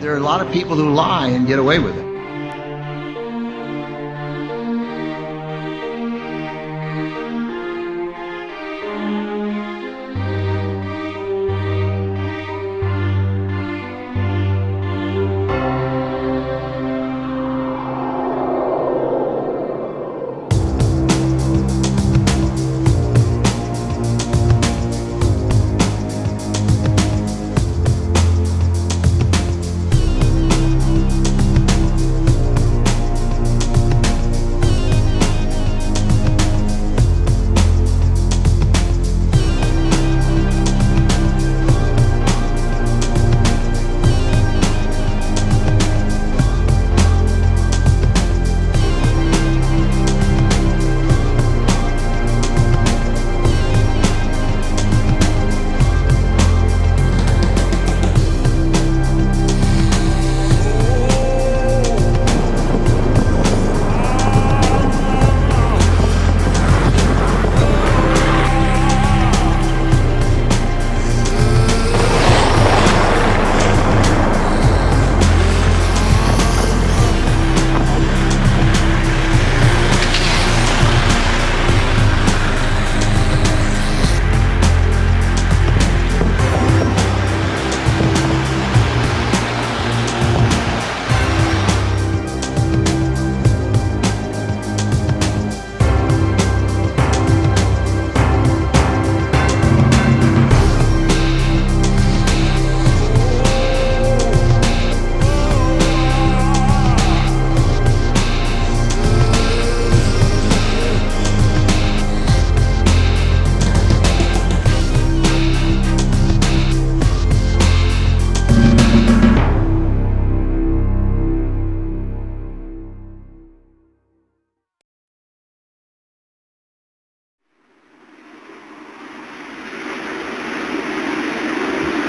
There are a lot of people who lie and get away with it.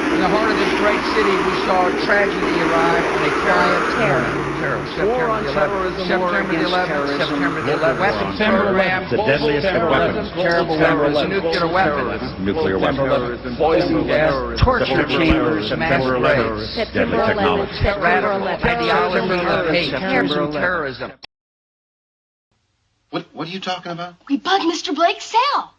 In the heart of this great city, we saw tragedy arrive on a giant terror. War on terrorism, war against terrorism, September the 11th. Weapons program, The deadliest of weapons. terrible weapons, nuclear weapons, Nuclear weapons. poison gas, torture chambers, mass graves, Deadly technology. radical ideology of hate, terrorism. What are you talking about? We bugged Mr. Blake's cell.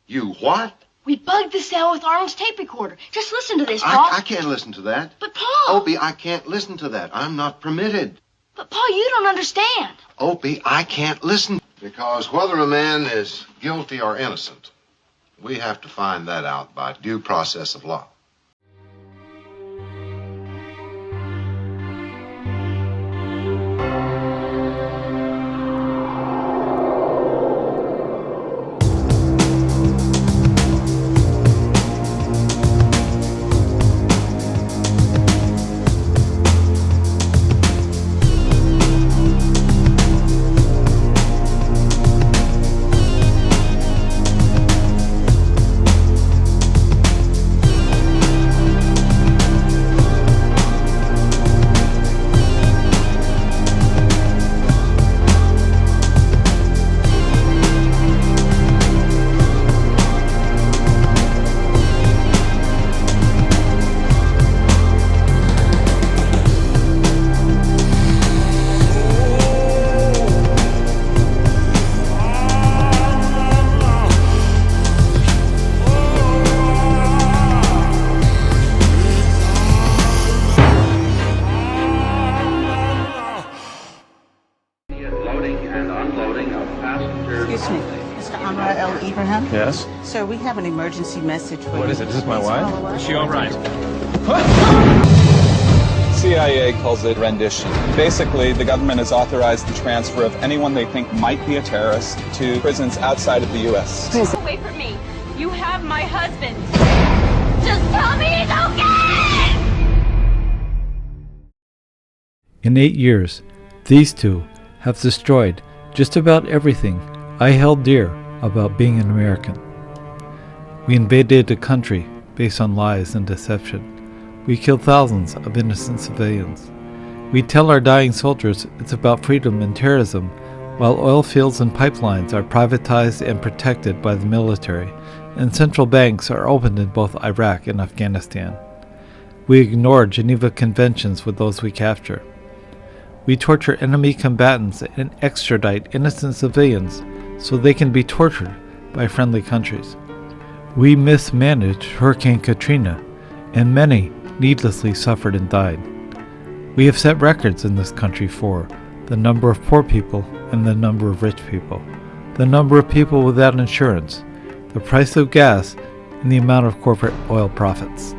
You what? We bugged the cell with Arnold's tape recorder. Just listen to this, Paul. I can't listen to that. But Paul. Opie, I can't listen to that. I'm not permitted. But Paul, you don't understand. Opie, I can't listen. Because whether a man is guilty or innocent, we have to find that out by due process of law. Excuse me, Mr. Anwar L. Ibrahim? Yes? Sir, we have an emergency message for you. What is it? This is my wife? Is she all right? CIA calls it rendition. Basically, the government has authorized the transfer of anyone they think might be a terrorist to prisons outside of the U.S. Away from me. You have my husband. Just tell me he's okay! In 8 years, these two have destroyed just about everything I held dear about being an American. We invaded a country based on lies and deception. We killed thousands of innocent civilians. We tell our dying soldiers it's about freedom and terrorism, while oil fields and pipelines are privatized and protected by the military, and central banks are opened in both Iraq and Afghanistan. We ignore Geneva Conventions with those we capture. We torture enemy combatants and extradite innocent civilians so they can be tortured by friendly countries. We mismanaged Hurricane Katrina, and many needlessly suffered and died. We have set records in this country for the number of poor people and the number of rich people, the number of people without insurance, the price of gas, and the amount of corporate oil profits.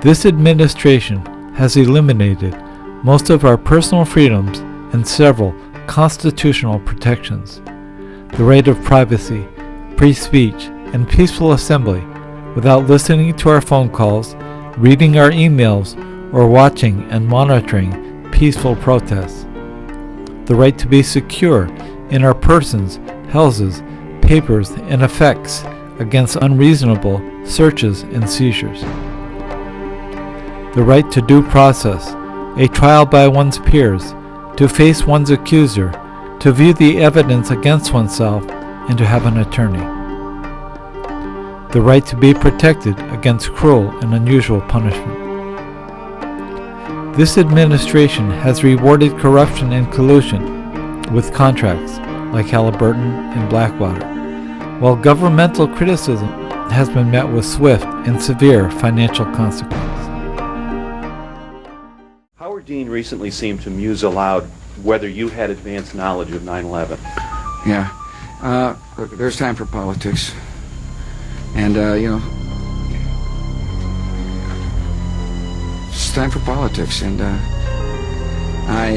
This administration has eliminated most of our personal freedoms and several constitutional protections. The right of privacy, free speech, and peaceful assembly without listening to our phone calls, reading our emails, or watching and monitoring peaceful protests. The right to be secure in our persons, houses, papers, and effects against unreasonable searches and seizures. The right to due process, a trial by one's peers, to face one's accuser, to view the evidence against oneself, and to have an attorney. The right to be protected against cruel and unusual punishment. This administration has rewarded corruption and collusion with contracts like Halliburton and Blackwater, while governmental criticism has been met with swift and severe financial consequences. Howard Dean recently seemed to muse aloud whether you had advanced knowledge of 9/11. Yeah. Look, there's time for politics. And, it's time for politics. And I